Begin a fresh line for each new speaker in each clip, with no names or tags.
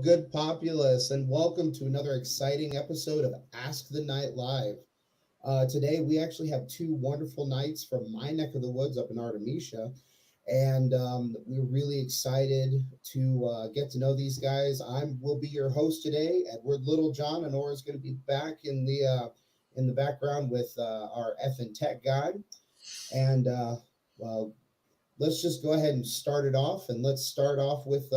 good populace, and welcome to another exciting episode of Ask the Knight Live. Today, we actually have two wonderful knights from my neck of the woods up in Artemisia, and we're really excited to get to know these guys. I will be your host today, Edward Littlejohn. Annora is going to be back in the background with our Effin tech guy, and well, let's just go ahead and start it off, and let's start off with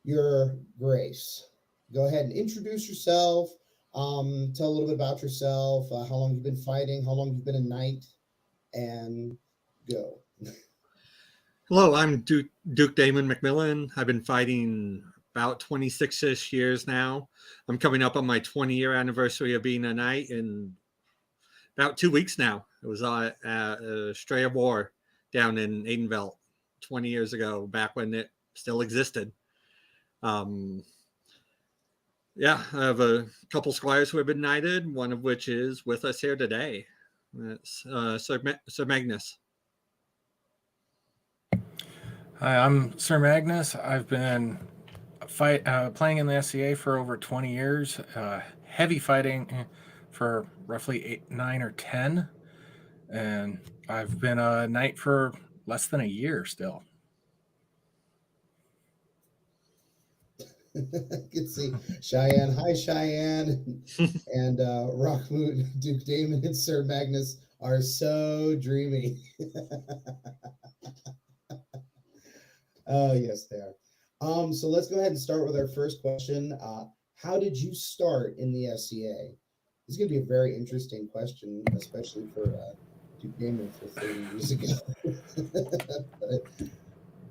your Grace. Go ahead and introduce yourself. Tell a little bit about yourself, how long you've been fighting, how long you've been a knight, and go.
Hello, I'm Duke Daman MacMillan. I've been fighting about 26-ish years now. I'm coming up on my 20-year anniversary of being a knight in about 2 weeks now. It was at a Stray of War down in Aidenveld 20 years ago, back when it still existed. Yeah, I have a couple squires who have been knighted, one of which is with us here today. That's Sir Magnus.
Hi, I'm Sir Magnus. I've been playing in the SCA for over 20 years, heavy fighting for roughly 8, 9, or 10, and I've been a knight for less than a year still.
I can see Cheyenne. Hi, Cheyenne. And Rockmoot, Duke Damon, and Sir Magnus are so dreamy. Oh, yes, they are. So let's go ahead and start with our first question. How did you start in the SCA? This is going to be a very interesting question, especially for Duke Damon for 30 years ago.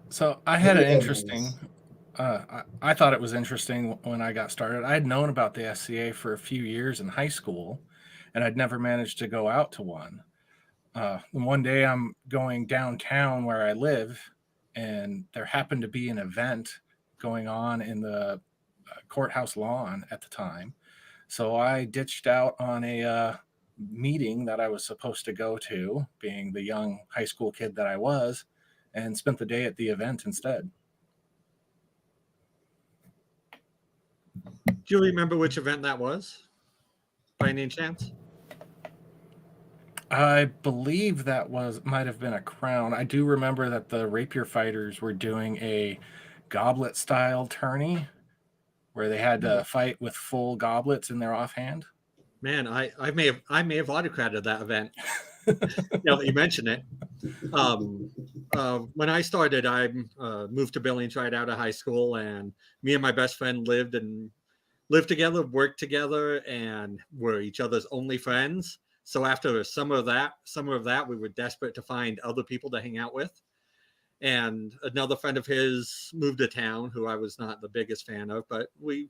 So I had an interesting... I thought it was interesting when I got started. I had known about the SCA for a few years in high school, and I'd never managed to go out to one. And one day I'm going downtown where I live, and there happened to be an event going on in the courthouse lawn at the time. So I ditched out on a meeting that I was supposed to go to, being the young high school kid that I was, and spent the day at the event instead.
Do you remember which event that was, by any chance?
I believe that might have been a crown. I do remember that the rapier fighters were doing a goblet-style tourney where they had to fight with full goblets in their offhand.
Man, I may have autocrated that event. Now that you mention it. When I started, I moved to Billings right out of high school, and me and my best friend lived together, worked together, and were each other's only friends. So after a summer of that, we were desperate to find other people to hang out with. And another friend of his moved to town, who I was not the biggest fan of, but we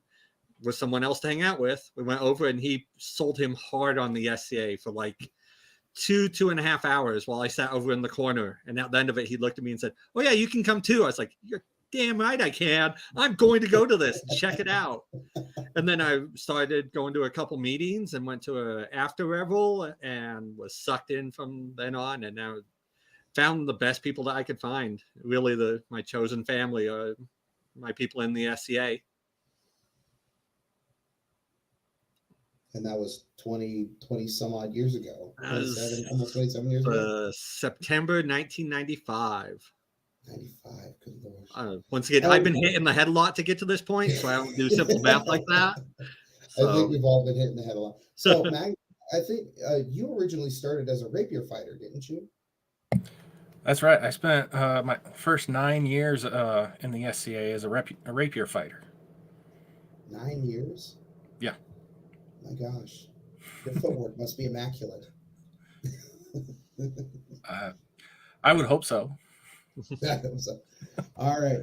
were someone else to hang out with. We went over, and he sold him hard on the SCA for like 2.5 hours while I sat over in the corner. And at the end of it, he looked at me and said, "Oh yeah, you can come too." I was like, "You're damn right I can. I'm going to go to this. Check it out." And then I started going to a couple meetings and went to an after revel and was sucked in from then on. And now found the best people that I could find. Really, my chosen family are my people in the SCA.
And that was 20 some odd years ago. Almost 27 years ago.
September 1995.
95, good Lord.
Once again, I've been hit in the head a lot to get to this point, so I don't do simple math like that.
So. I think we've all been hit in the head a lot. So, Mag, I think you originally started as a rapier fighter, didn't you?
That's right. I spent my first 9 years in the SCA as a rapier fighter.
9 years?
Yeah.
My gosh. Your footwork must be immaculate.
I would hope so.
All right.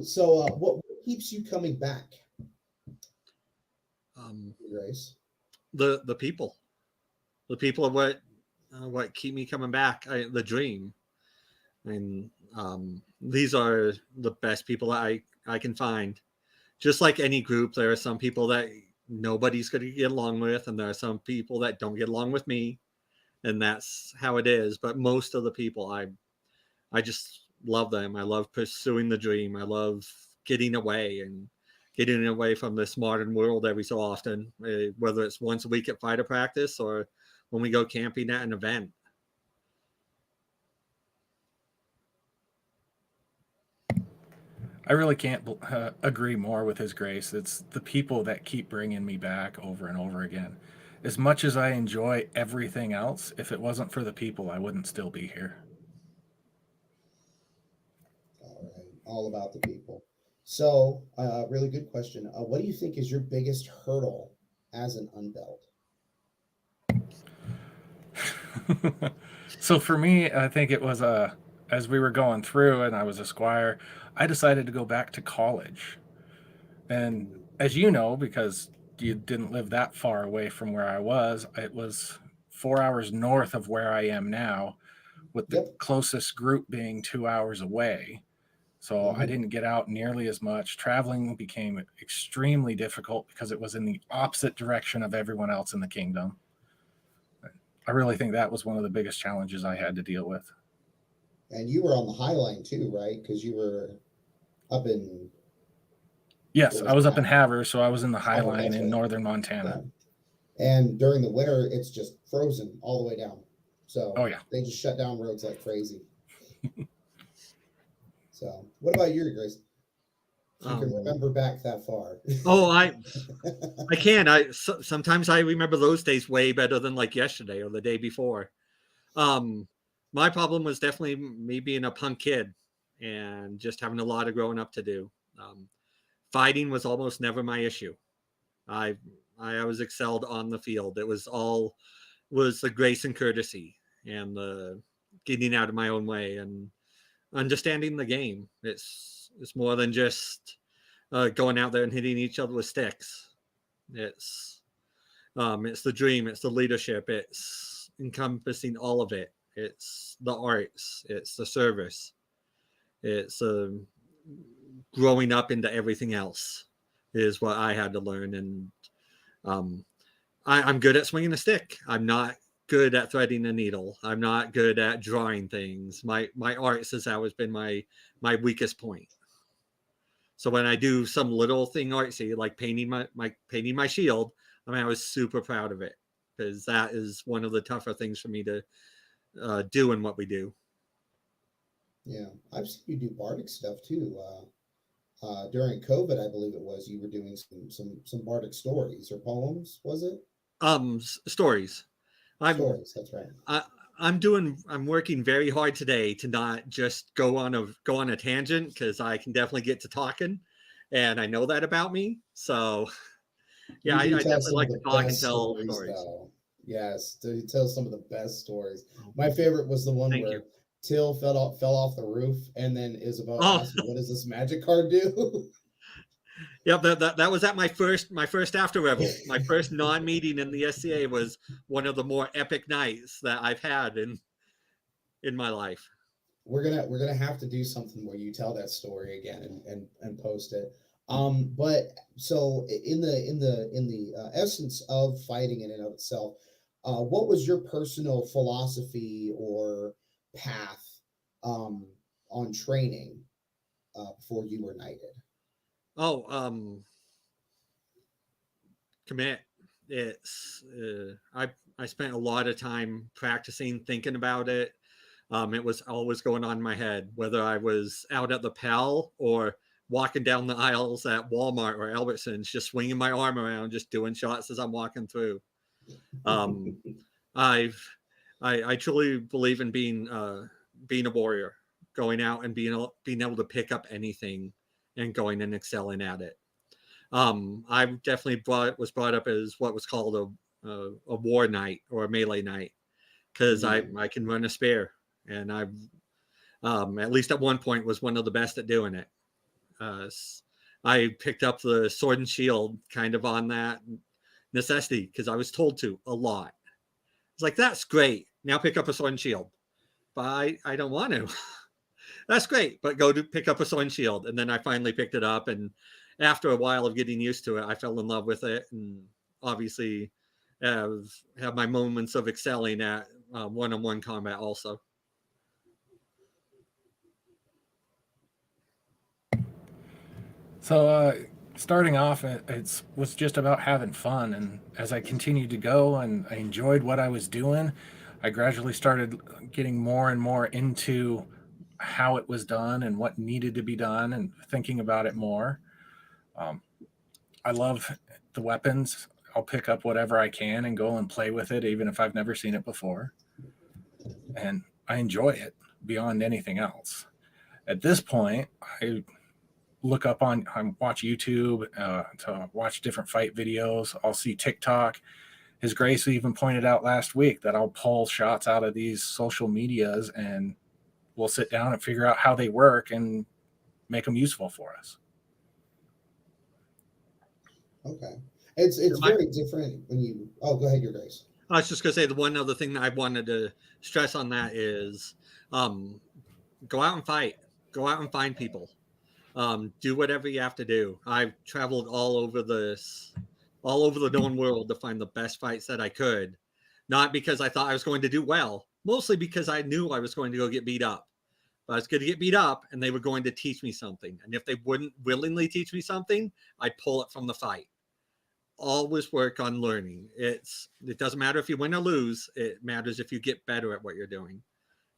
So what keeps you coming back? Grace?
The people. The people are what keep me coming back. The dream. And these are the best people I can find. Just like any group, there are some people that nobody's going to get along with, and there are some people that don't get along with me, and that's how it is. But most of the people, I just love them. I love pursuing the dream. I love getting away from this modern world every so often, whether it's once a week at fighter practice or when we go camping at an event.
I really can't agree more with His Grace. It's the people that keep bringing me back over and over again. As much as I enjoy everything else, if it wasn't for the people, I wouldn't still be here.
All right, all about the people. So, really good question. What do you think is your biggest hurdle as an unbelt?
So for me, I think it was as we were going through and I was a squire, I decided to go back to college. And as you know, because you didn't live that far away from where I was, it was 4 hours north of where I am now, with the closest group being 2 hours away. So I didn't get out nearly as much. Traveling became extremely difficult because it was in the opposite direction of everyone else in the kingdom. I really think that was one of the biggest challenges I had to deal with.
And you were on the High Line too, right? Because you were up in...
Yes, I was up in Havre, so I was in the High Line in
right.
northern Montana.
Yeah. And during the winter, it's just frozen all the way down. So they just shut down roads like crazy. So what about you, Grace? If you can remember back that far.
I can. Sometimes I remember those days way better than like yesterday or the day before. My problem was definitely me being a punk kid and just having a lot of growing up to do. Fighting was almost never my issue. I was excelled on the field. It was the grace and courtesy and the getting out of my own way and understanding the game. It's more than just going out there and hitting each other with sticks. It's the dream. It's the leadership. It's encompassing all of it. It's the arts. It's the service. It's growing up into everything else is what I had to learn. And I'm good at swinging a stick. I'm not good at threading a needle. I'm not good at drawing things. My arts has always been my weakest point. So when I do some little thing artsy, like painting my shield, I was super proud of it because that is one of the tougher things for me to do in what we do.
Yeah, I've seen you do bardic stuff too. During COVID, I believe it was, you were doing some bardic stories or poems, was it?
Stories.
Stories, that's right.
I'm working very hard today to not just go on a tangent because I can definitely get to talking, and I know that about me. So yeah, I definitely like to talk and tell stories.
Yes, to tell some of the best stories. My favorite was the one where Till fell off the roof, and then Isabel asked, "What does this magic card do?"
Yeah, that was at my first after revel. My first non-meeting in the SCA was one of the more epic nights that I've had in my life.
We're gonna have to do something where you tell that story again and post it. But so in the essence of fighting in and of itself, what was your personal philosophy or path on training before you were knighted?
Commit. It's I spent a lot of time practicing, thinking about it. It was always going on in my head, whether I was out at the Pal or walking down the aisles at Walmart or Albertsons, just swinging my arm around, just doing shots as I'm walking through. I truly believe in being a warrior, going out and being able to pick up anything and going and excelling at it. I definitely was brought up as what was called a war knight or a melee knight because I can run a spear, and I've at least at one point was one of the best at doing it. I picked up the sword and shield kind of on that necessity because I was told to a lot. It's like, that's great. Now pick up a sword and shield. But I don't want to. That's great, but go to pick up a sword and shield. And then I finally picked it up, and after a while of getting used to it, I fell in love with it, and obviously have my moments of excelling at one-on-one combat also.
So starting off, it was just about having fun, and as I continued to go and I enjoyed what I was doing, I gradually started getting more and more into how it was done and what needed to be done, and thinking about it more. Um, I love the weapons. I'll pick up whatever I can and go and play with it, even if I've never seen it before, and I enjoy it beyond anything else. At this point, I watch YouTube to watch different fight videos. I'll see TikTok. His Grace even pointed out last week that I'll pull shots out of these social medias and we'll sit down and figure out how they work and make them useful for us.
Okay. It's very different when you. Oh, go ahead, Your Grace.
I was just going to say the one other thing that I wanted to stress on that is go out and fight. Go out and find people. Do whatever you have to do. I've traveled all over the known world to find the best fights that I could. Not because I thought I was going to do well, mostly because I knew I was going to go get beat up. But I was going to get beat up and they were going to teach me something. And if they wouldn't willingly teach me something, I'd pull it from the fight. Always work on learning. It doesn't matter if you win or lose. It matters if you get better at what you're doing.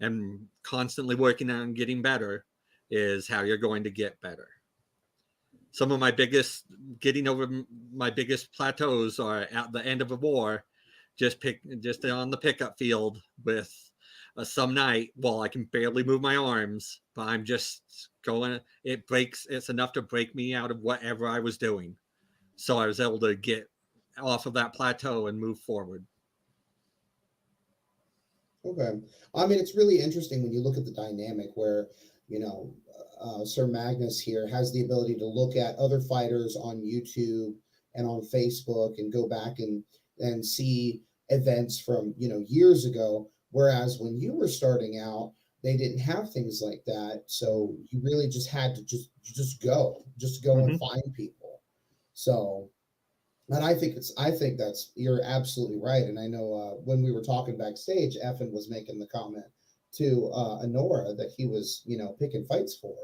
And constantly working on getting better is how you're going to get better. Some of my biggest plateaus are at the end of a war, just on the pickup field with some night while I can barely move my arms, but I'm just going. It's enough to break me out of whatever I was doing. So I was able to get off of that plateau and move forward.
Okay. I mean, it's really interesting when you look at the dynamic where, Sir Magnus here has the ability to look at other fighters on YouTube and on Facebook and go back and see events from, years ago. Whereas when you were starting out, they didn't have things like that. So you really just had to just go and find people. So, and I think that's, you're absolutely right. And I know when we were talking backstage, Effin was making the comment to Annora that he was, picking fights for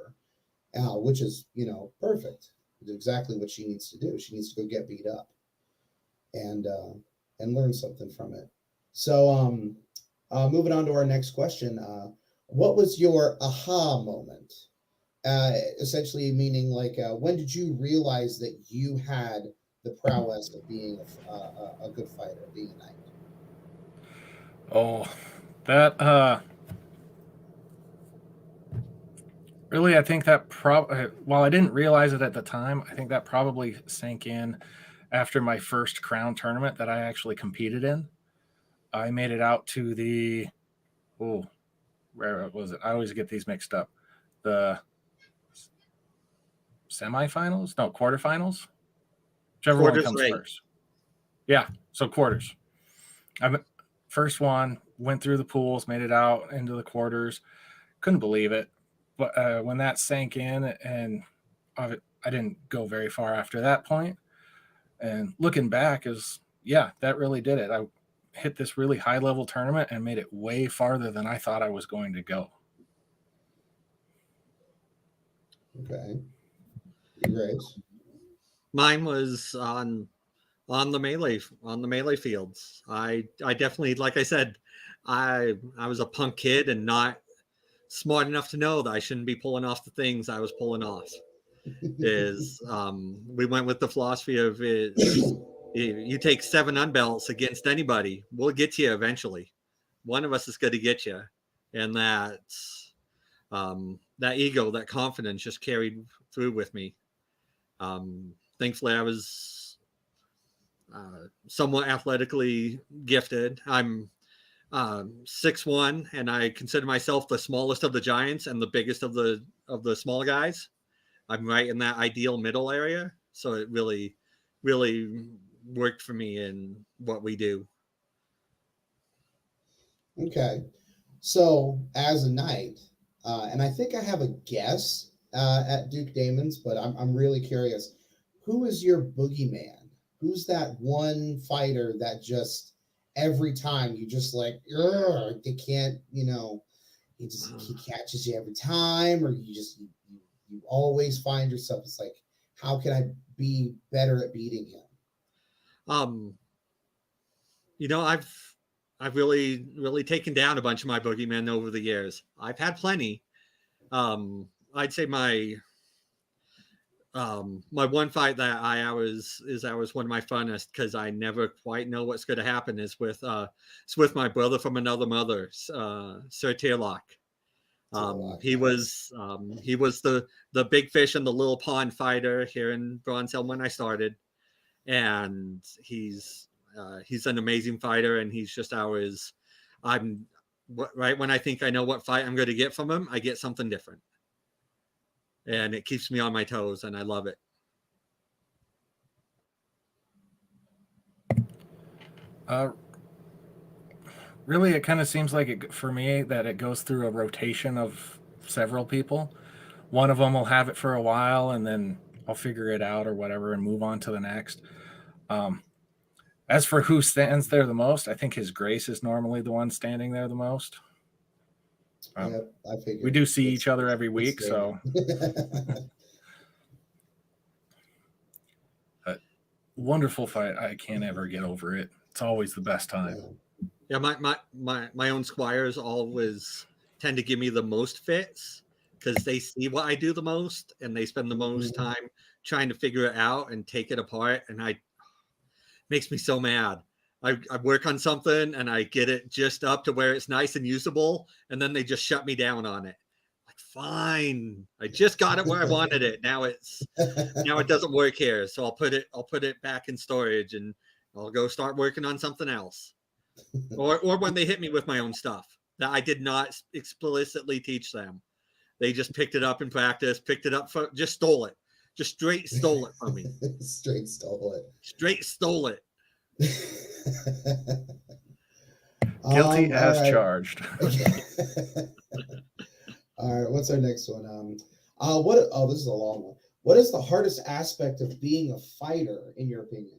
her, which is, perfect. It's exactly what she needs to do. She needs to go get beat up and learn something from it. So, moving on to our next question. What was your aha moment? Essentially meaning like, when did you realize that you had the prowess of being a good fighter, being a knight?
Oh, that really, I think that while I didn't realize it at the time, I think that probably sank in after my first crown tournament that I actually competed in. I made it out to where was it? I always get these mixed up. The semifinals? No, quarterfinals? Whichever one comes first. Yeah, so quarters. First one, went through the pools, made it out into the quarters. Couldn't believe it. But when that sank in, and I didn't go very far after that point. And looking back that really did it. I hit this really high level tournament and made it way farther than I thought I was going to go.
Okay. Grace.
Mine was on the melee fields. I definitely, like I said, I was a punk kid and not smart enough to know that I shouldn't be pulling off the things I was pulling off. We went with the philosophy of it. You take 7 unbelts against anybody, we'll get you eventually. One of us is going to get you, and that ego, that confidence, just carried through with me. Thankfully, I was somewhat athletically gifted. I'm 6'1", and I consider myself the smallest of the giants and the biggest of the small guys. I'm right in that ideal middle area, so it really, really worked for me in what we do.
Okay, so as a knight, and I think I have a guess at Duke Damon's, but I'm really curious. Who is your boogeyman? Who's that one fighter that just every time you just like, they can't, he catches you every time, or you always find yourself. It's like, how can I be better at beating him?
I've really taken down a bunch of my boogeymen over the years. I've had plenty. I'd say my one fight that I was one of my funnest, because I never quite know what's going to happen, is with my brother from another mother, Sir Tierlock. He was the big fish in the little pond fighter here in Bronze Helm when I started, and he's an amazing fighter, and he's just ours. Right when I think I know what fight I'm going to get from him, I get something different, and it keeps me on my toes, and I love it.
Really, it kind of seems like for me that it goes through a rotation of several people. One of them will have it for a while, and then I'll figure it out or whatever and move on to the next. As for who stands there the most, I think His Grace is normally the one standing there the most.
I figured.
We do see each other every week, so. Wonderful fight. I can't ever get over it. It's always the best time.
Yeah, my own squires always tend to give me the most fits, because they see what I do the most, and they spend the most time trying to figure it out and take it apart, and makes me so mad. I work on something and I get it just up to where it's nice and usable, and then they just shut me down on it. Like, fine, I just got it where I wanted it. Now it doesn't work here, so I'll put it back in storage, and I'll go start working on something else. Or when they hit me with my own stuff that I did not explicitly teach them, they just picked it up in practice, just stole it. Just straight stole it from me.
Straight stole it.
Guilty as charged.
All right, what's our next one? This is a long one. What is the hardest aspect of being a fighter, in your opinion?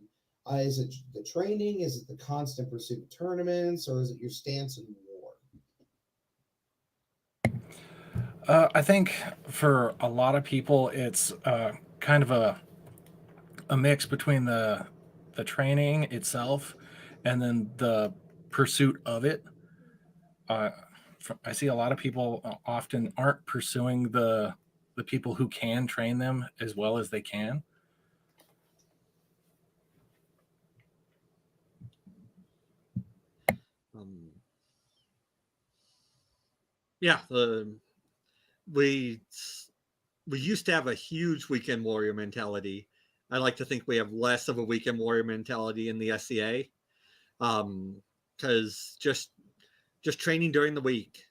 Is it the training? Is it the constant pursuit of tournaments? Or is it your stance in war?
I think for a lot of people, it's kind of a mix between the training itself and then the pursuit of it. I see a lot of people often aren't pursuing the people who can train them as well as they can.
We used to have a huge weekend warrior mentality. I like to think we have less of a weekend warrior mentality in the SCA, because just training during the week,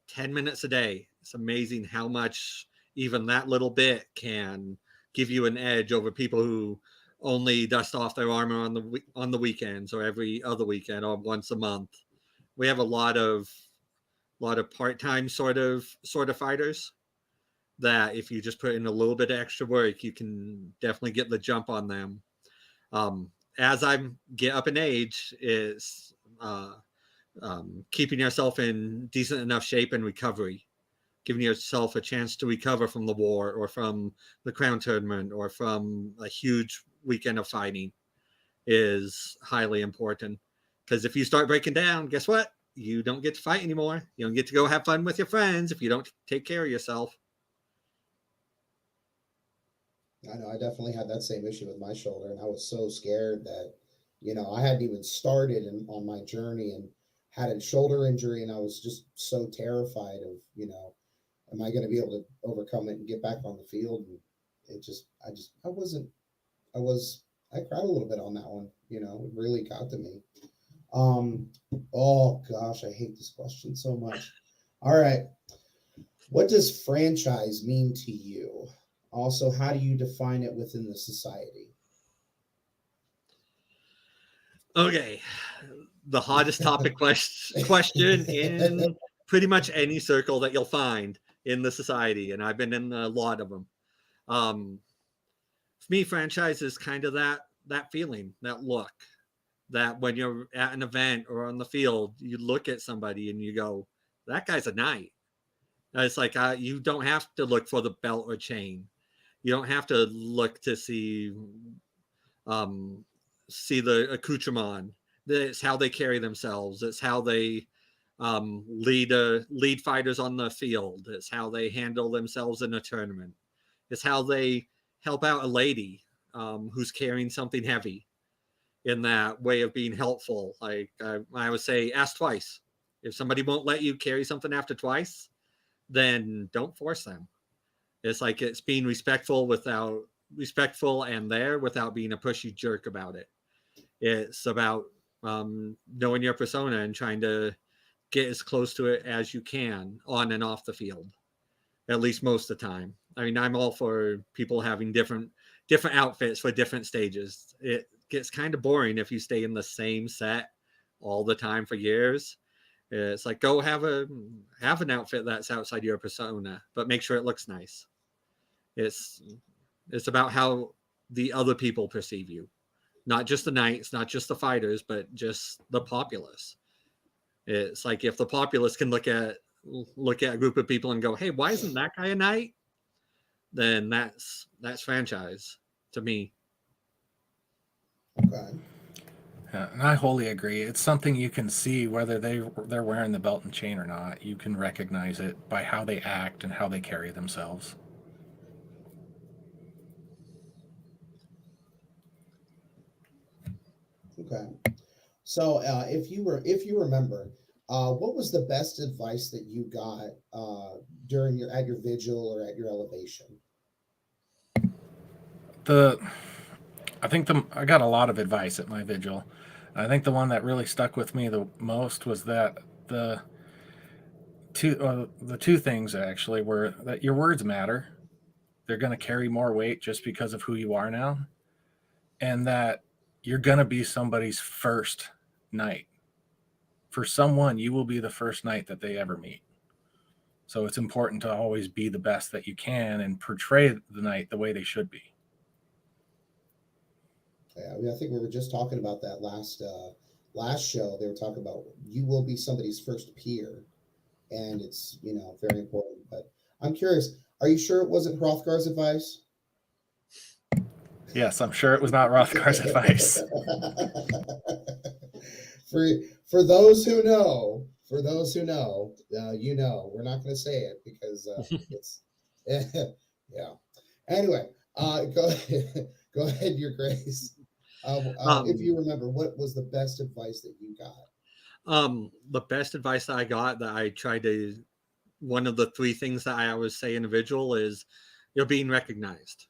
10 minutes a day, it's amazing how much even that little bit can give you an edge over people who only dust off their armor on the weekends, or every other weekend, or once a month. We have a lot of part-time sort of fighters that if you just put in a little bit of extra work, you can definitely get the jump on them. As I get up in age, is keeping yourself in decent enough shape and recovery, giving yourself a chance to recover from the war, or from the crown tournament, or from a huge weekend of fighting, is highly important. Because if you start breaking down, guess what? You don't get to fight anymore. You don't get to go have fun with your friends if you don't take care of yourself.
I know I definitely had that same issue with my shoulder, and I was so scared that, I hadn't even started on my journey and had a shoulder injury, and I was just so terrified of, am I going to be able to overcome it and get back on the field? And I cried a little bit on that one. It really got to me. Oh gosh, I hate this question so much. All right. What does franchise mean to you? Also, how do you define it within the society?
Okay. The hottest topic question in pretty much any circle that you'll find in the society, and I've been in a lot of them. For me, franchise is kind of that feeling, that look, that when you're at an event or on the field, you look at somebody and you go, that guy's a knight. It's like you don't have to look for the belt or chain. You don't have to look to see the accoutrement. It's how they carry themselves. It's how they lead fighters on the field. It's how they handle themselves in a tournament. It's how they help out a lady who's carrying something heavy, in that way of being helpful. Like I would say, ask twice. If somebody won't let you carry something after twice, then don't force them. It's like it's being respectful and there without being a pushy jerk about it. It's about knowing your persona and trying to get as close to it as you can on and off the field, at least most of the time. I mean, I'm all for people having different outfits for different stages. It gets kind of boring if you stay in the same set all the time for years. It's like, go have an outfit that's outside your persona, but make sure it looks nice. It's about how the other people perceive you, not just the knights, not just the fighters, but just the populace. It's like, if the populace can look at a group of people and go, hey, why isn't that guy a knight? Then that's franchise to me.
Okay.
Yeah, and I wholly agree. It's something you can see whether they're wearing the belt and chain or not. You can recognize it by how they act and how they carry themselves.
Okay. So, if you remember, what was the best advice that you got during at your vigil or at your elevation?
I got a lot of advice at my vigil. I think the one that really stuck with me the most was that the two things actually were that your words matter. They're going to carry more weight just because of who you are now, and that you're going to be somebody's first knight. For someone, you will be the first knight that they ever meet. So it's important to always be the best that you can and portray the knight the way they should be.
Yeah, I think we were just talking about that last show. They were talking about you will be somebody's first peer, and it's very important. But I'm curious, are you sure it wasn't Hrothgar's advice?
Yes, I'm sure it was not Hrothgar's advice.
For those who know, we're not going to say it because it's yeah. Anyway, go ahead, Your Grace. If you remember, what was the best advice that you got?
The best advice that I got, that I tried to, one of the three things that I always say in a vigil is, you're being recognized.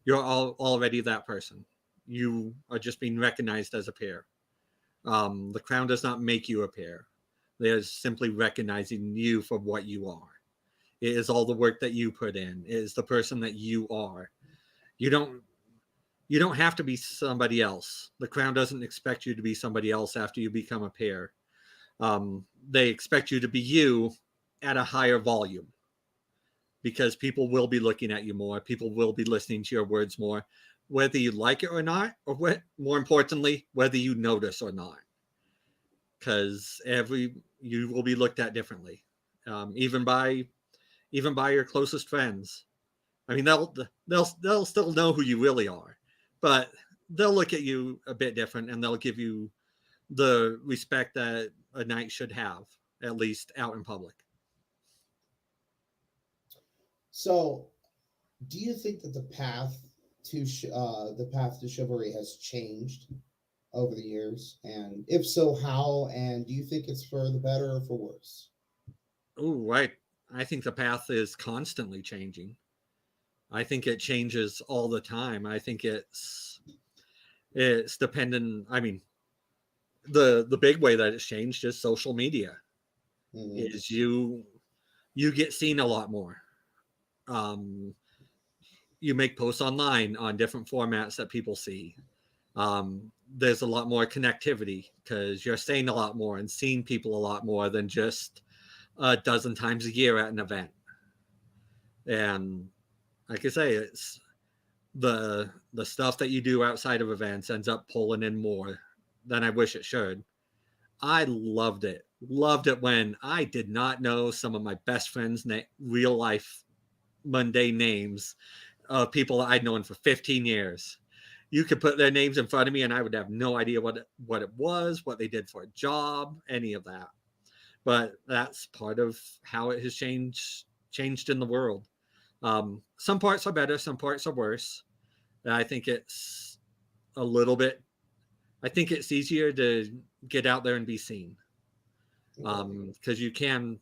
You're already that person. You are just being recognized as a peer. The crown does not make you a peer. They're simply recognizing you for what you are. It is all the work that you put in. It is the person that you are. You don't have to be somebody else. The crown doesn't expect you to be somebody else after you become a peer. They expect you to be you at a higher volume, because people will be looking at you more. People will be listening to your words more, whether you like it or not, or more importantly, whether you notice or not. Because you will be looked at differently, even by your closest friends. I mean, they'll still know who you really are, but they'll look at you a bit different, and they'll give you the respect that a knight should have, at least out in public.
So, do you think that the path to chivalry has changed over the years? And if so, how? And do you think it's for the better or for worse?
Oh, right. I think the path is constantly changing. I think it changes all the time. I think it's dependent. I mean, the big way that it's changed is social media. Mm-hmm. Is you get seen a lot more. You make posts online on different formats that people see. There's a lot more connectivity because you're saying a lot more and seeing people a lot more than just a dozen times a year at an event. And like I say, it's the stuff that you do outside of events ends up pulling in more than I wish it should. I loved it when I did not know some of my best friends' real life mundane names of people I'd known for 15 years. You could put their names in front of me and I would have no idea what it was, what they did for a job, any of that. But that's part of how it has changed in the world. Some parts are better, some parts are worse. And I think it's a little bit, I think it's easier to get out there and be seen. Because you can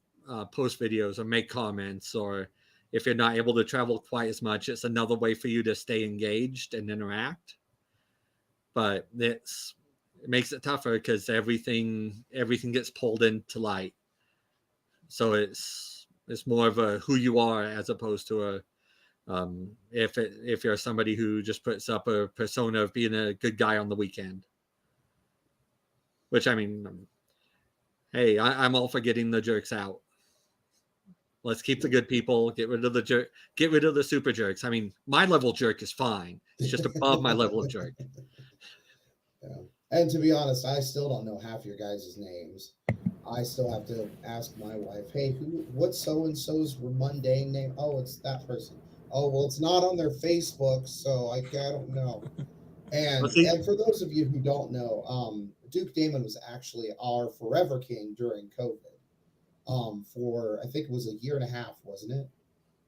post videos or make comments, or if you're not able to travel quite as much, it's another way for you to stay engaged and interact. But it makes it tougher because everything gets pulled into light. So it's more of a who you are as opposed to a if you're somebody who just puts up a persona of being a good guy on the weekend. Which, I mean, hey, I'm all for getting the jerks out. Let's keep the good people. Get rid of the super jerks. I mean, my level jerk is fine. It's just above my level of jerk.
Yeah. And to be honest, I still don't know half your guys' names. I still have to ask my wife, hey, what's so-and-so's mundane name? Oh, it's that person. Oh, well, it's not on their Facebook, so I don't know. And for those of you who don't know, Duke Daman was actually our forever king during COVID. For I think it was a year and a half, wasn't it?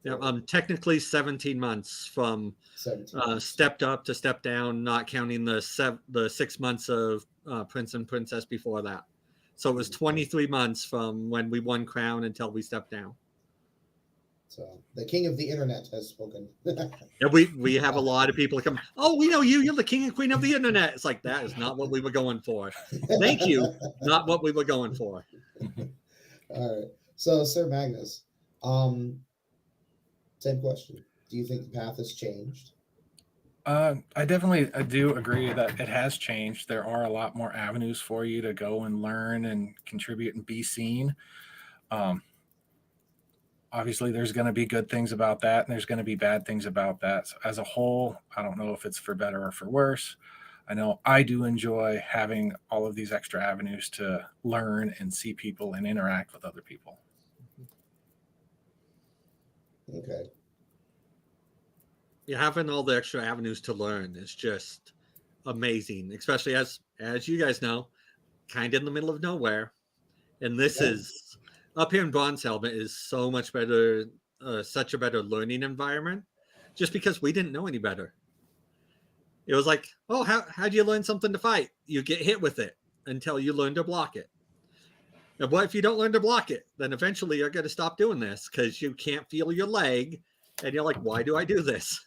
Yeah, technically 17 months from
17 months.
Stepped up to step down, not counting the 6 months of Prince and Princess before that. So it was 23 months from when we won crown until we stepped down.
So the king of the internet has spoken.
Yeah, we have a lot of people come, oh, we know you. You're the king and queen of the internet. It's like, that is not what we were going for. Thank you. Not what we were going for.
All right. So, Sir Magnus, same question. Do you think the path has changed?
I definitely do agree that it has changed. There are a lot more avenues for you to go and learn and contribute and be seen. Obviously, there's going to be good things about that, and there's going to be bad things about that. So as a whole, I don't know if it's for better or for worse. I know I do enjoy having all of these extra avenues to learn and see people and interact with other people.
Okay.
Yeah, having all the extra avenues to learn is just amazing, especially as you guys know, kind of in the middle of nowhere. And this is up here in Bronze Helmet is so much better, such a better learning environment, just because we didn't know any better. It was like, oh, how do you learn something to fight? You get hit with it until you learn to block it. And what if you don't learn to block it? Then eventually you're going to stop doing this because you can't feel your leg, and you're like, why do I do this?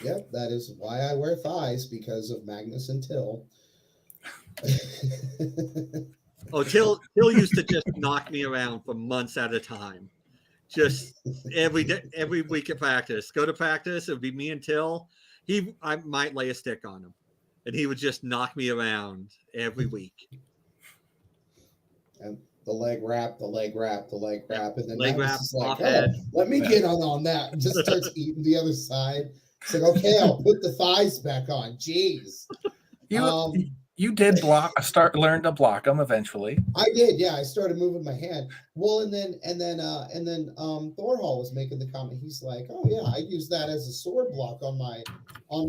Yep, that is why I wear thighs, because of Magnus and Till.
Oh, Till used to just knock me around for months at a time. Just every week at practice. Go to practice, it would be me and Till. I might lay a stick on him, and he would just knock me around every week.
And the leg wrap, and then
leg
Magnus
wrap,
is like,
off head.
Let me get on that, and just starts eating the other side. It's like, okay, I'll put the thighs back on. Jeez.
You did learn to block them eventually.
I did, yeah. I started moving my hand. Well, and then Thorhall was making the comment. He's like, oh yeah, I use that as a sword block on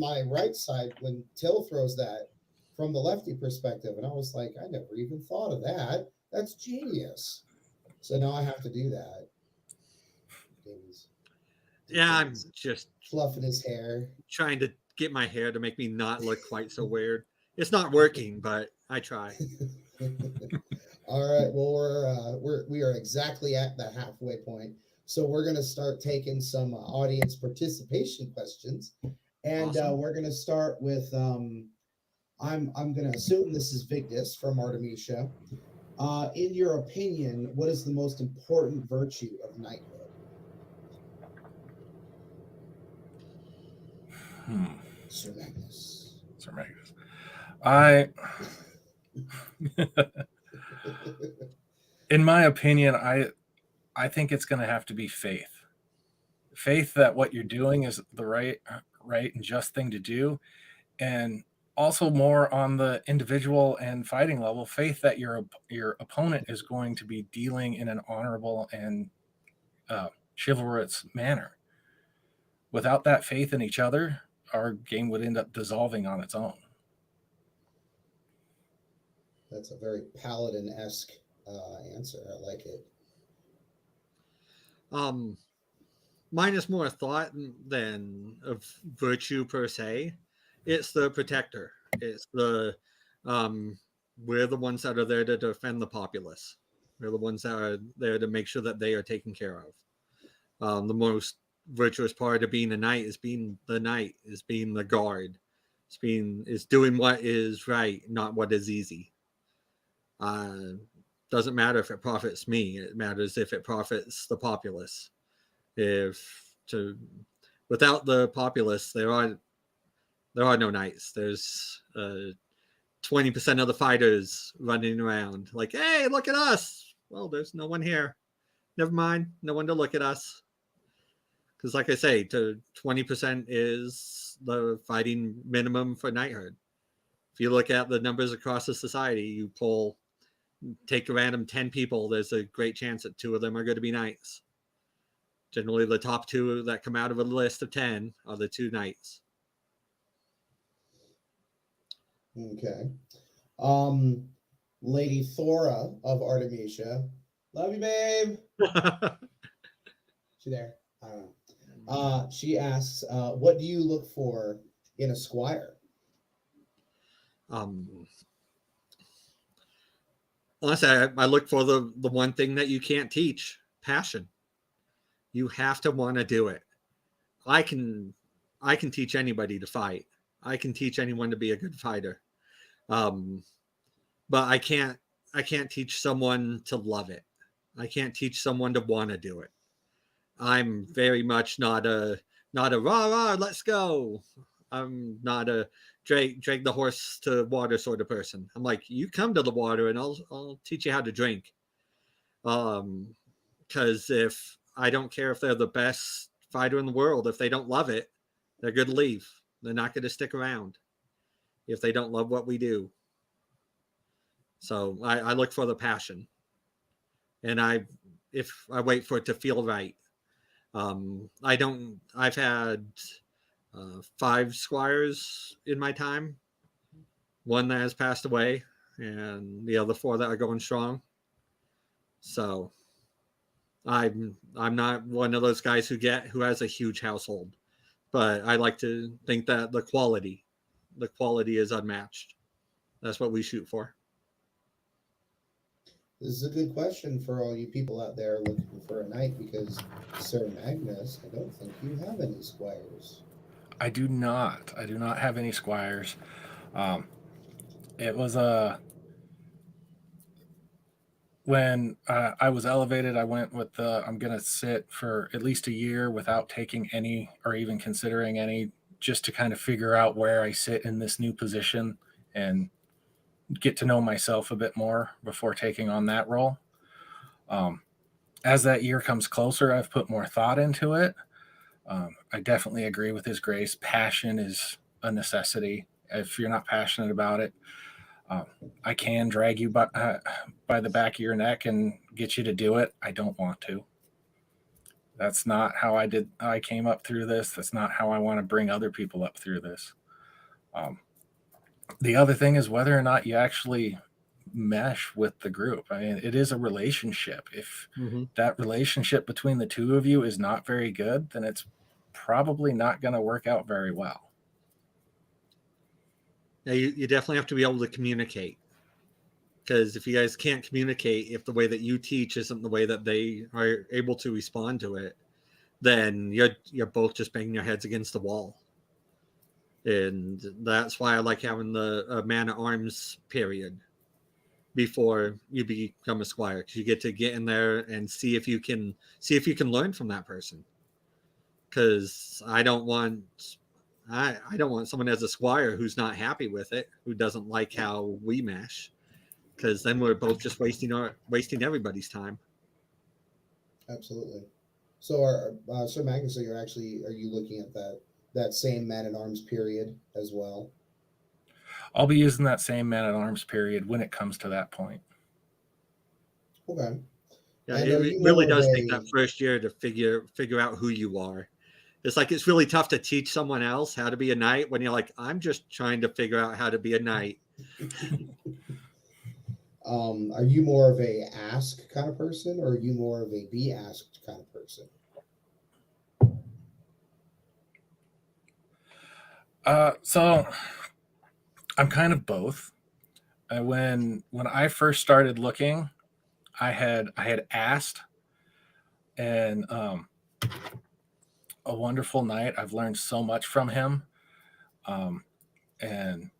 my right side when Till throws that from the lefty perspective. And I was like, I never even thought of that. That's genius. So now I have to do that.
Yeah, I'm just
fluffing his hair,
trying to get my hair to make me not look quite so weird. It's not working, but I try.
All right. Well, we are exactly at the halfway point, so we're going to start taking some audience participation questions, and awesome. We're going to start with I'm going to assume this is Vigdis from Artemisia. In your opinion, what is the most important virtue of knighthood? Sir Magnus.
In my opinion, I think it's going to have to be faith. Faith that what you're doing is the right and just thing to do, and also more on the individual and fighting level, faith that your opponent is going to be dealing in an honorable and chivalrous manner. without that faith in each other, our game would end up dissolving on its own.
That's a very paladin-esque answer. I like it.
Mine is more thought than of virtue per se. It's the protector. It's the we're the ones that are there to defend the populace. We're the ones that are there to make sure that they are taken care of. The most virtuous part of being a knight is being the knight, is being the guard, is doing what is right, not what is easy. Doesn't matter if it profits me. It matters if it profits the populace. Without the populace, there are no knights. There's 20% of the fighters running around like, hey, look at us. Well, there's no one here. Never mind, no one to look at us. Because like I say, 20% is the fighting minimum for knighthood. If you look at the numbers across the society, take a random 10 people, there's a great chance that 2 of them are going to be knights. Generally, the top 2 that come out of a list of 10 are the 2 knights.
Okay. Lady Thora of Artemisia. Love you, babe. She there? I don't know. She asks, what do you look for in a squire?
Honestly, I look for the one thing that you can't teach: passion. You have to want to do it. I can teach anybody to fight. I can teach anyone to be a good fighter. But I can't teach someone to love it. I can't teach someone to want to do it. I'm very much not a rah rah, let's go. I'm not a drag the horse to water sort of person. I'm like, you come to the water and I'll teach you how to drink. Because if I don't care if they're the best fighter in the world, if they don't love it, they're going to leave. They're not going to stick around if they don't love what we do. So I look for the passion, and if I wait for it to feel right. I've had 5 squires in my time, 1 that has passed away, and the other 4 that are going strong. So I'm not one of those guys who has a huge household, but I like to think that the quality is unmatched. That's what we shoot for.
This is a good question for all you people out there looking for a knight, because Sir Magnus, I don't think you have any squires.
I do not have any squires. It was when I was elevated, I went with I'm going to sit for at least a year without taking any or even considering any, just to kind of figure out where I sit in this new position and get to know myself a bit more before taking on that role. As that year comes closer, I've put more thought into it. I definitely agree with His Grace. Passion is a necessity. If you're not passionate about it, I can drag you by the back of your neck and get you to do it. I don't want to. That's not how I came up through this. That's not how I want to bring other people up through this. The other thing is whether or not you actually mesh with the group. I mean, it is a relationship. If that relationship between the 2 of you is not very good, then it's probably not going to work out very well.
Now, you definitely have to be able to communicate, because if you guys can't communicate, if the way that you teach isn't the way that they are able to respond to it, then you're both just banging your heads against the wall. And that's why I like having the man-at-arms period before you become a squire, because you get to get in there and see if you can learn from that person. Because I don't want someone as a squire who's not happy with it, who doesn't like how we mesh, because then we're both just wasting everybody's time.
Absolutely. So, Sir Magnus, are you looking at that same man-at-arms period as well?
I'll be using that same man-at-arms period when it comes to that point.
Okay.
Yeah, it really does take that first year to figure out who you are. It's like it's really tough to teach someone else how to be a knight when you're like, I'm just trying to figure out how to be a knight.
Are you more of a ask kind of person, or are you more of a be asked kind of person?
So I'm kind of both. When I first started looking, I had asked, and a wonderful knight. I've learned so much from him. Um, and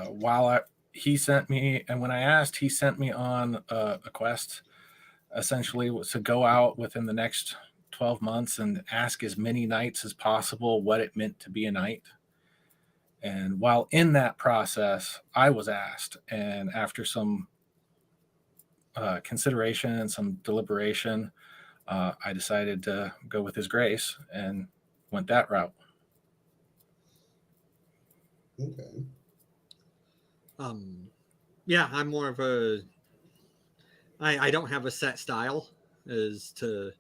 while he sent me, and when I asked, he sent me on a quest. Essentially, was to go out within the next 12 months and ask as many knights as possible what it meant to be a knight. And while in that process, I was asked, and after some consideration and some deliberation, I decided to go with his grace and went that route.
Okay.
Yeah, I'm more of a. I don't have a set style as to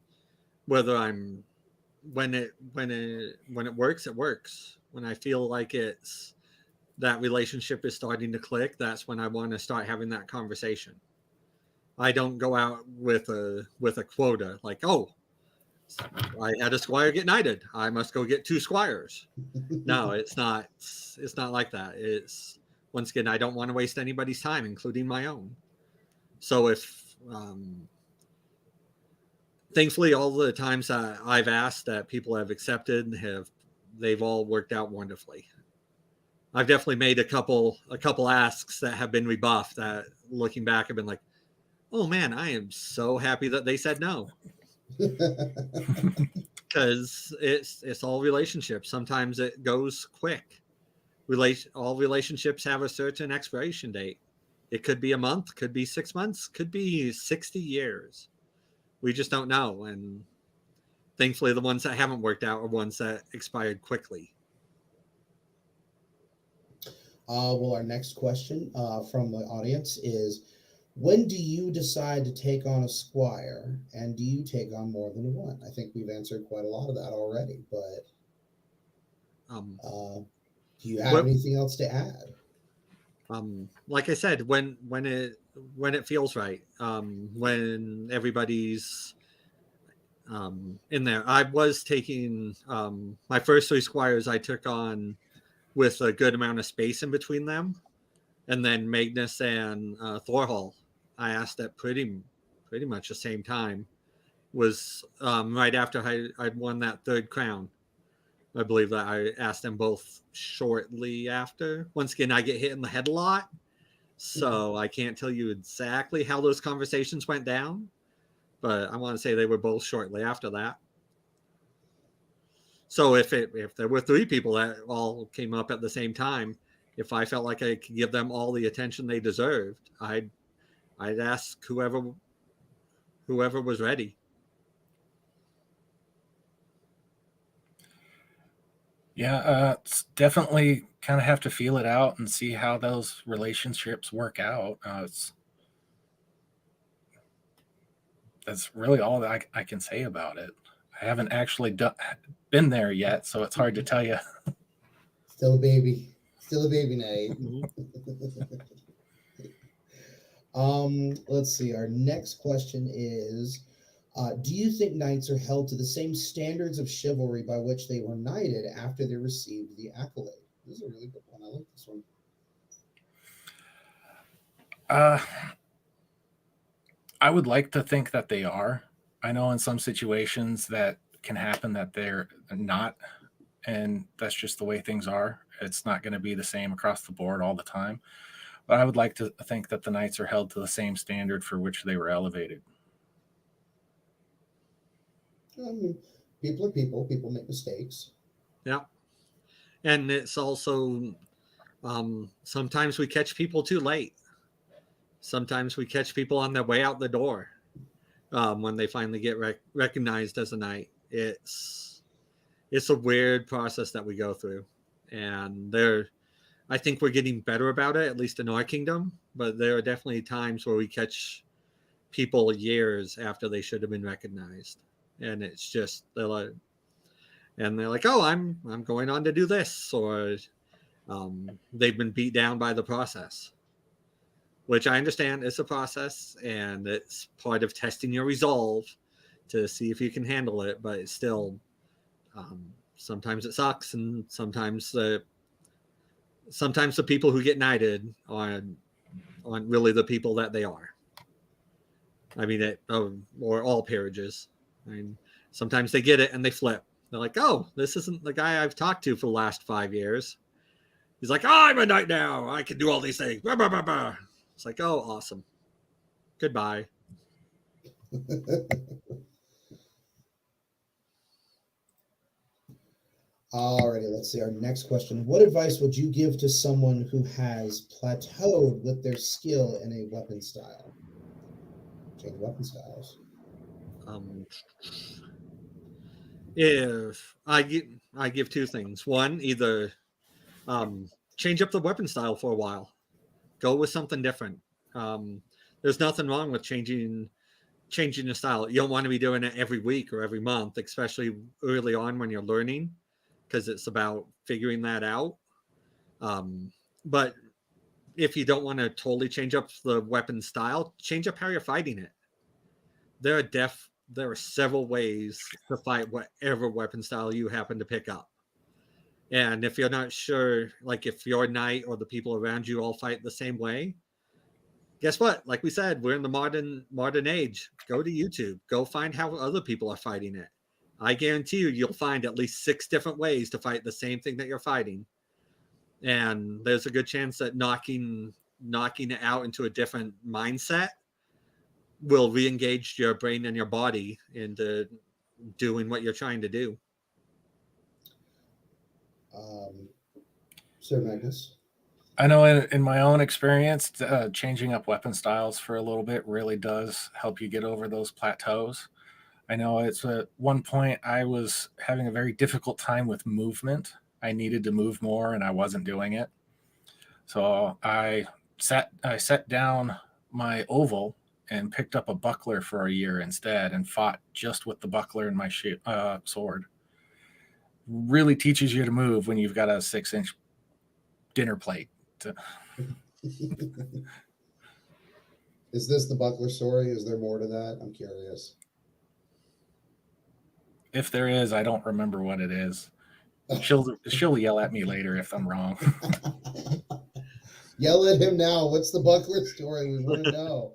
whether I'm when it works, it works. When I feel like it's that relationship is starting to click, that's when I want to start having that conversation. I don't go out with a quota like, oh, I had a squire get knighted, I must go get 2 squires. No, it's not like that. It's, once again, I don't want to waste anybody's time, including my own. So if thankfully all the times that I've asked that people have accepted, they've all worked out wonderfully. I've definitely made a couple asks that have been rebuffed that, looking back, have been like, oh man, I am so happy that they said no. Because it's all relationships. Sometimes it goes quick. All relationships have a certain expiration date. It could be a month, could be 6 months, could be 60 years. We just don't know. And thankfully, the ones that haven't worked out are ones that expired quickly.
Well, our next question from the audience is, when do you decide to take on a squire, and do you take on more than one? I think we've answered quite a lot of that already, but do you have anything else to add?
Like I said, when it feels right, when everybody's in there. I was taking my first 3 squires I took on with a good amount of space in between them, and then Magnus and Thorhall I asked at pretty much the same time. Was right after I'd won that 3rd crown. I believe that I asked them both shortly after. Once again, I get hit in the head a lot, so I can't tell you exactly how those conversations went down, but I want to say they were both shortly after that. So if there were 3 people that all came up at the same time, if I felt like I could give them all the attention they deserved, I'd ask whoever was ready.
Yeah, it's definitely kind of have to feel it out and see how those relationships work out. That's really all that I can say about it. I haven't actually been there yet, so it's hard to tell you.
Still a baby Nate. Let's see. Our next question is, do you think knights are held to the same standards of chivalry by which they were knighted after they received the accolade? This is a really good one. I like this one.
I would like to think that they are. I know in some situations that can happen that they're not, and that's just the way things are. It's not going to be the same across the board all the time. But I would like to think that the knights are held to the same standard for which they were elevated.
I mean, people are people. People make mistakes.
Yeah. And it's also sometimes we catch people too late. Sometimes we catch people on their way out the door when they finally get recognized as a knight. It's a weird process that we go through. And I think we're getting better about it, at least in our kingdom. But there are definitely times where we catch people years after they should have been recognized. And it's just, and they're like, oh, I'm going on to do this, or they've been beat down by the process, which I understand is a process and it's part of testing your resolve to see if you can handle it. But it's still, sometimes it sucks, and sometimes the people who get knighted aren't really the people that they are. I mean, or all peerages. I mean, sometimes they get it and they flip. They're like, oh, this isn't the guy I've talked to for the last 5 years. He's like, oh, I'm a knight now. I can do all these things. Bah, bah, bah, bah. It's like, oh, awesome. Goodbye.
Alrighty, let's see. Our next question. What advice would you give to someone who has plateaued with their skill in a weapon style? Change weapon styles.
If I give two things. One, either change up the weapon style for a while. Go with something different. There's nothing wrong with changing the style. You don't want to be doing it every week or every month, especially early on when you're learning, because it's about figuring that out. But if you don't want to totally change up the weapon style, change up how you're fighting it. There are several ways to fight whatever weapon style you happen to pick up. And if you're not sure, like if your knight or the people around you all fight the same way, guess what? Like we said, we're in the modern age. Go to YouTube. Go find how other people are fighting it. I guarantee you'll find at least 6 different ways to fight the same thing that you're fighting. And there's a good chance that knocking it out into a different mindset will re-engage your brain and your body into doing what you're trying to do.
Sir Magnus?
I know in my own experience, changing up weapon styles for a little bit really does help you get over those plateaus. I know it's at one point I was having a very difficult time with movement. I needed to move more and I wasn't doing it. So I set down my oval and picked up a buckler for a year instead and fought just with the buckler and my sword. Really teaches you to move when you've got a 6-inch dinner plate.
Is this the buckler story? Is there more to that? I'm curious.
If there is, I don't remember what it is. She'll yell at me later if I'm wrong.
Yell at him now. What's the buckler story? We want to know.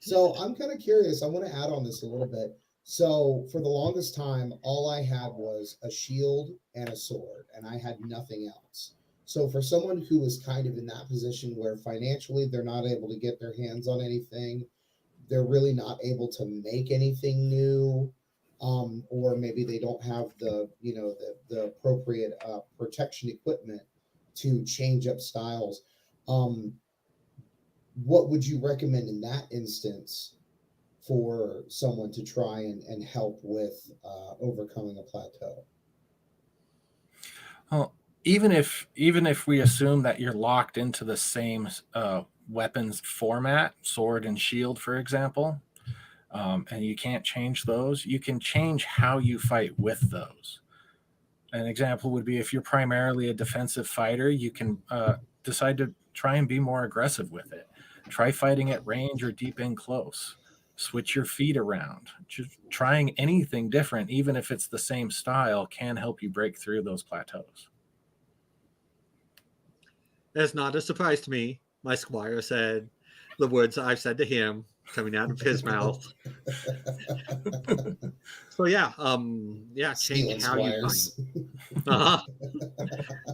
So I'm kind of curious. I want to add on this a little bit. So for the longest time, all I had was a shield and a sword, and I had nothing else. So for someone who is kind of in that position where financially they're not able to get their hands on anything, they're really not able to make anything new, or maybe they don't have the appropriate protection equipment to change up styles. What would you recommend in that instance for someone to try and help with overcoming a plateau?
Well, even if we assume that you're locked into the same weapons format, sword and shield, for example, and you can't change those, you can change how you fight with those. An example would be if you're primarily a defensive fighter, you can decide to try and be more aggressive with it. Try fighting at range or deep in close. Switch your feet around. Just trying anything different, even if it's the same style, can help you break through those plateaus.
It's not a surprise to me. My squire said the words I've said to him coming out of his mouth. So change how you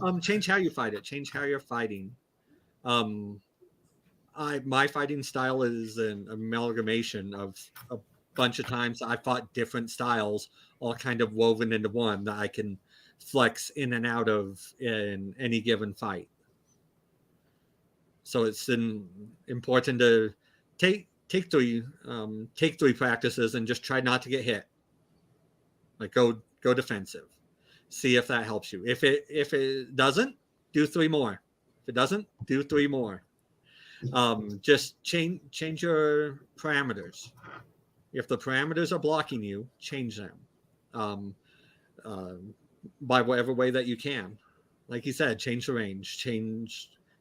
fight. Change how you fight it. Change how you're fighting. My fighting style is an amalgamation of a bunch of times I fought different styles, all kind of woven into one that I can flex in and out of in any given fight. So it's important to take 3 practices and just try not to get hit. Like go defensive. See if that helps you. If it doesn't, do 3 more. If it doesn't, do 3 more. Just change your parameters. If the parameters are blocking you, change them. by whatever way that you can. Like you said, change the range,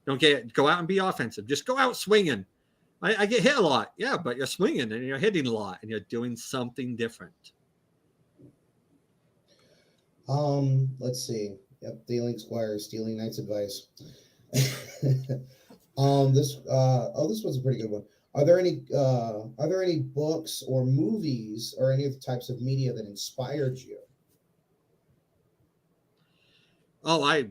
don't go out and be offensive. Just go out swinging. I get hit a lot. Yeah, but you're swinging and you're hitting a lot and you're doing something different.
Let's see. Yep, Dealing Squire, Stealing Knight's advice. This one's a pretty good one. Are there any books or movies or any of the types of media that inspired you?
Oh, I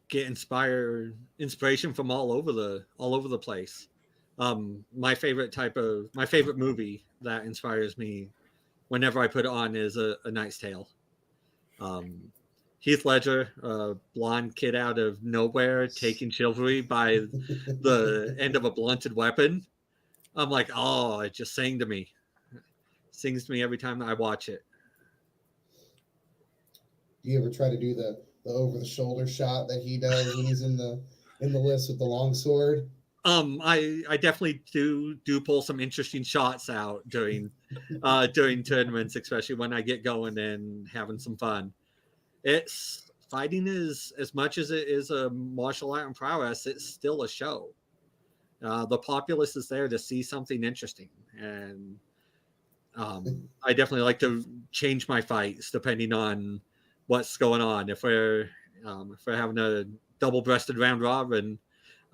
get inspiration from all over the place. My favorite movie that inspires me whenever I put it on is A Knight's Tale. Heath Ledger, a blonde kid out of nowhere, taking chivalry by the end of a blunted weapon. I'm like, oh, it just sings to me every time I watch it.
Do you ever try to do the over the shoulder shot that he does when he's in the list with the long sword?
I definitely do pull some interesting shots out during tournaments, especially when I get going and having some fun. It's fighting is, as much as it is a martial art and prowess, it's still a show. The populace is there to see something interesting, and I definitely like to change my fights depending on what's going on. If we're having a double-breasted round robin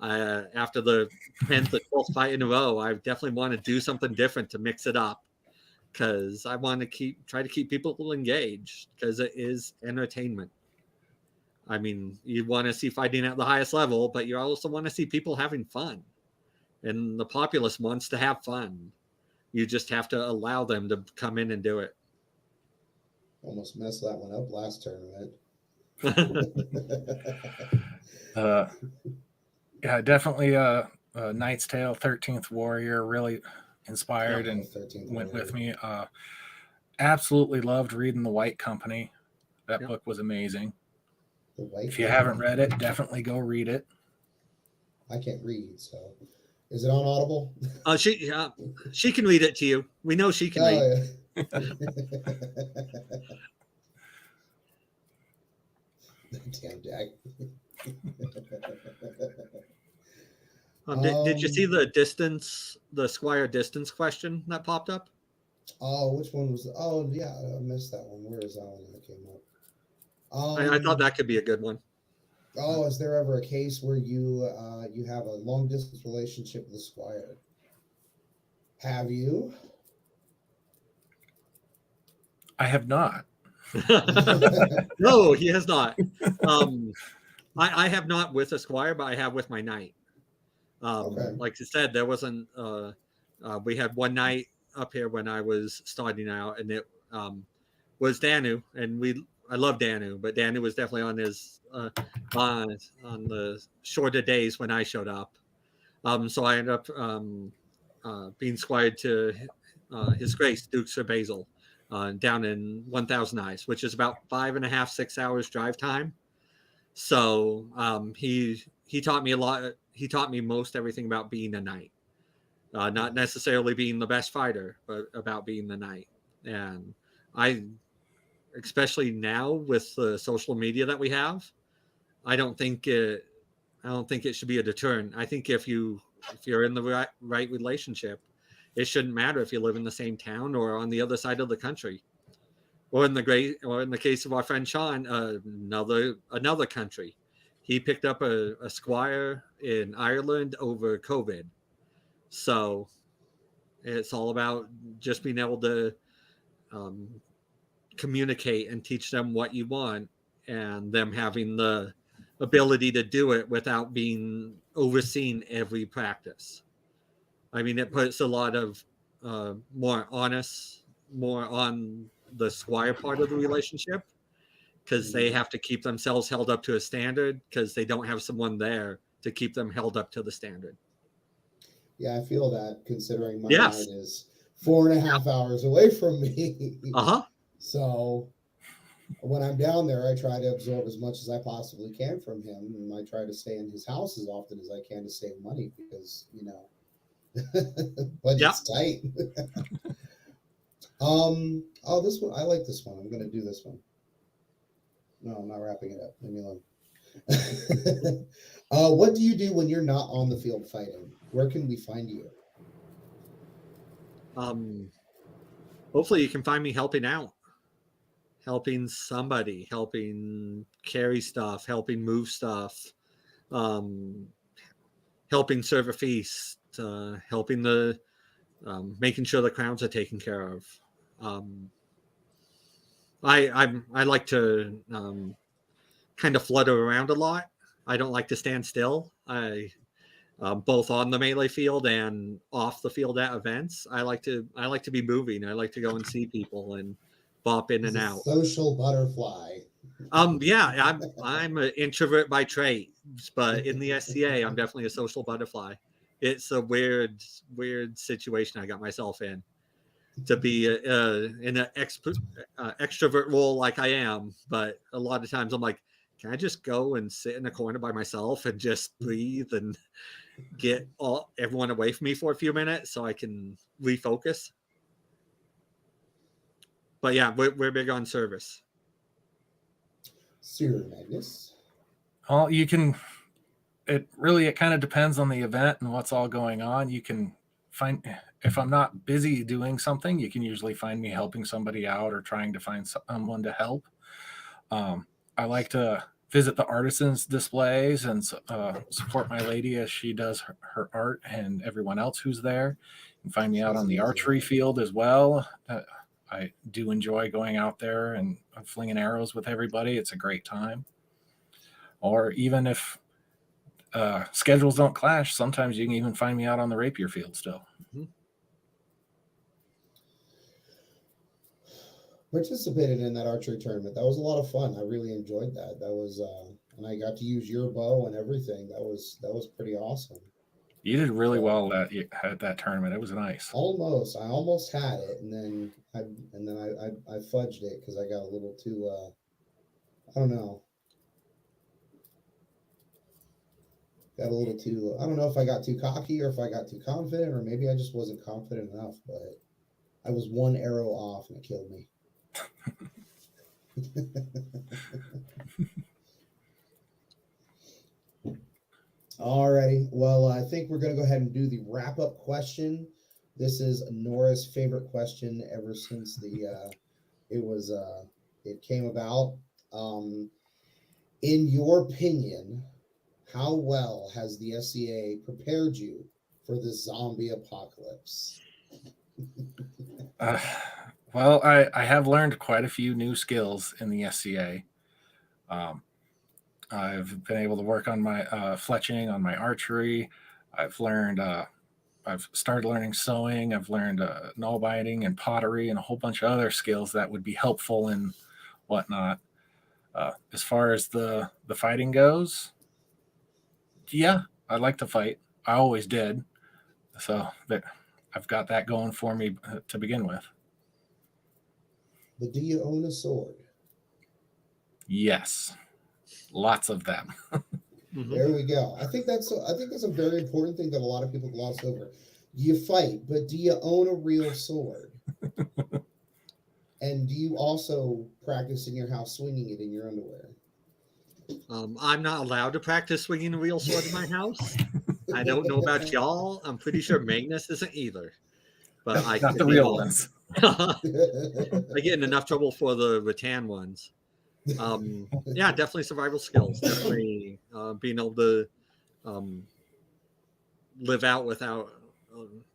after the 10th or 12th fight in a row, I definitely want to do something different to mix it up, because I want to try to keep people engaged, because it is entertainment. I mean, you want to see fighting at the highest level, but you also want to see people having fun. And the populace wants to have fun. You just have to allow them to come in and do it.
Almost messed that one up last tournament.
Yeah, definitely Knight's Tale, 13th Warrior, really inspired and went with me. Absolutely loved reading The White Company. That book was amazing. If you haven't read it, definitely go read it.
I can't read, so is it on Audible?
She can read it to you. We know she can read.
Yeah. Damn Jack.
Did you see the Squire distance question that popped up?
Oh, which one was? Oh, yeah, I missed that one. Where is that one that came up?
I thought that could be a good one.
Oh, is there ever a case where you have a long distance relationship with a Squire? Have you?
I have not.
No, he has not. I have not with a Squire, but I have with my knight. Okay. Like I said, there wasn't. We had one night up here when I was starting out, and it was Danu, and I love Danu, but Danu was definitely on his on the shorter days when I showed up. So I ended up being squired to His Grace Duke Sir Basil down in 1000 Eyes, which is about 5.5, 6 hours drive time. So he taught me a lot. He taught me most everything about being a knight, not necessarily being the best fighter, but about being the knight. And especially now with the social media that we have, I don't think it should be a deterrent. I think if you're in the right relationship, it shouldn't matter if you live in the same town or on the other side of the country, or in the case of our friend Sean, another country. He picked up a Squire in Ireland over COVID. So it's all about just being able to communicate and teach them what you want, and them having the ability to do it without being overseen every practice. I mean, it puts a lot of more on the Squire part of the relationship, because they have to keep themselves held up to a standard, because they don't have someone there to keep them held up to the standard.
Yeah, I feel that, considering my night is 4.5 hours away from me. So when I'm down there, I try to absorb as much as I possibly can from him, and I try to stay in his house as often as I can to save money, because budget's tight. Oh, this one, I like this one. I'm going to do this one. No, I'm not wrapping it up. Leave me alone. What do you do when you're not on the field fighting? Where can we find you?
Hopefully you can find me helping out, helping somebody, helping carry stuff, helping move stuff, helping serve a feast, helping the making sure the crowns are taken care of. I like to kind of flutter around a lot. I don't like to stand still. I both on the melee field and off the field at events. I like to be moving. I like to go and see people and bop in and out.
Social butterfly.
Yeah, I'm an introvert by trait, but in the SCA, I'm definitely a social butterfly. It's a weird situation I got myself in, to be in an extrovert role like I am. But a lot of times I'm like, can I just go and sit in a corner by myself and just breathe and get everyone away from me for a few minutes so I can refocus? But yeah, we're big on service.
Sir Magnus.
Well, you can. It kind of depends on the event and what's all going on. You can find, if I'm not busy doing something, you can usually find me helping somebody out or trying to find someone to help. I like to visit the artisans displays and support my lady as she does her art, and everyone else who's there. You can find me out on the archery field as well. I do enjoy going out there and flinging arrows with everybody. It's a great time. Or even if schedules don't clash, sometimes you can even find me out on the rapier field still.
Mm-hmm.
Participated in that archery tournament. That was a lot of fun. I really enjoyed that. That was and I got to use your bow and everything. That was pretty awesome.
You did really well at that tournament. It was nice.
I almost had it, and then I fudged it because I got a little too I don't know. Got a little too, I don't know if I got too cocky or if I got too confident, or maybe I just wasn't confident enough, but I was one arrow off and it killed me. Alrighty. Well, I think we're going to go ahead and do the wrap-up question. This is Annora's favorite question ever since it came about. In your opinion, how well has the SCA prepared you for the zombie apocalypse?
Well, I have learned quite a few new skills in the SCA. I've been able to work on my fletching, on my archery. I've started learning sewing. I've learned null binding and pottery and a whole bunch of other skills that would be helpful and whatnot. As far as the fighting goes, yeah, I like to fight. I always did. So I've got that going for me to begin with.
But do you own a sword?
Yes. Lots of them.
Mm-hmm.
There we go. I think that's a very important thing that a lot of people gloss over. You fight, but do you own a real sword? And do you also practice in your house swinging it in your underwear?
I'm not allowed to practice swinging a real sword in my house. I don't know about y'all. I'm pretty sure Magnus isn't either. But I
Not the real ones.
I get in enough trouble for the rattan ones. Yeah, definitely survival skills. Definitely being able to live out without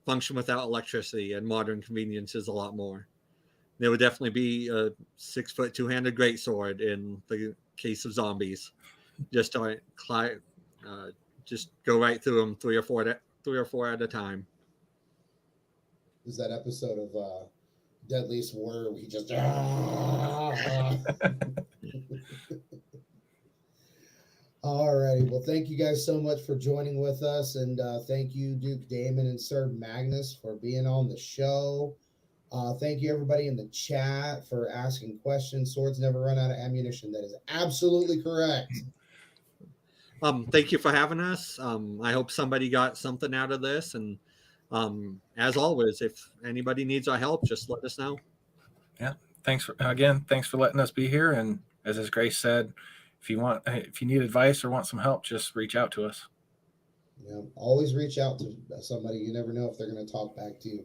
function without electricity and modern conveniences a lot more. There would definitely be a 6-foot two-handed greatsword in the case of zombies. Just just go right through them three or four at a time.
Is that episode of Deadliest Warrior where he just Alrighty, well, thank you guys so much for joining with us, and thank you, Duke Daman and Sir Magnus, for being on the show. Thank you, everybody in the chat, for asking questions. Swords never run out of ammunition. That is absolutely correct.
Thank you for having us. I hope somebody got something out of this, and as always, if anybody needs our help, just let us know.
Yeah, thanks for letting us be here, and as Grace said, if you need advice or want some help, just reach out to us.
Yeah, always reach out to somebody. You never know if they're going to talk back to you.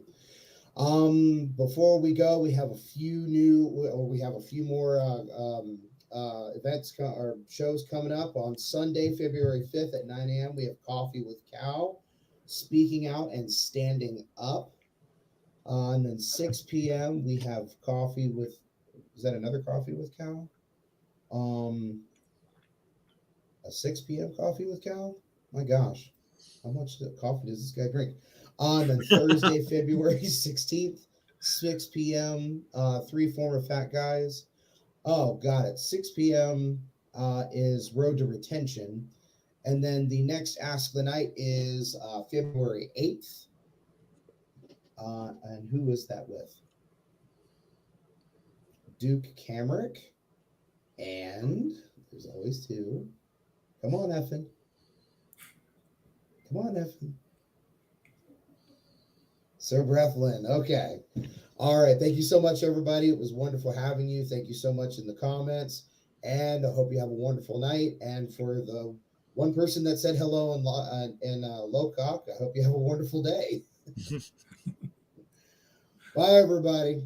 Before we go, we have a few more events or shows coming up on Sunday, February 5th at 9 a.m. We have Coffee with Cal, Speaking Out and Standing Up. And then 6 p.m. we have Coffee with, is that another Coffee with Cal? A 6 p.m. Coffee with Cal? My gosh, how much coffee does this guy drink? On then Thursday, February 16th, 6 p.m., three former fat guys. Oh, got it. 6 p.m. Is Road to Retention. And then the next Ask the Night is February 8th. And who is that with? Duke Camerick. And there's always two. Come on, Effin. Come on, Effin. Sir Breathlin. Okay. All right. Thank you so much, everybody. It was wonderful having you. Thank you so much in the comments. And I hope you have a wonderful night. And for the one person that said hello in Lowcock, I hope you have a wonderful day. Bye, everybody.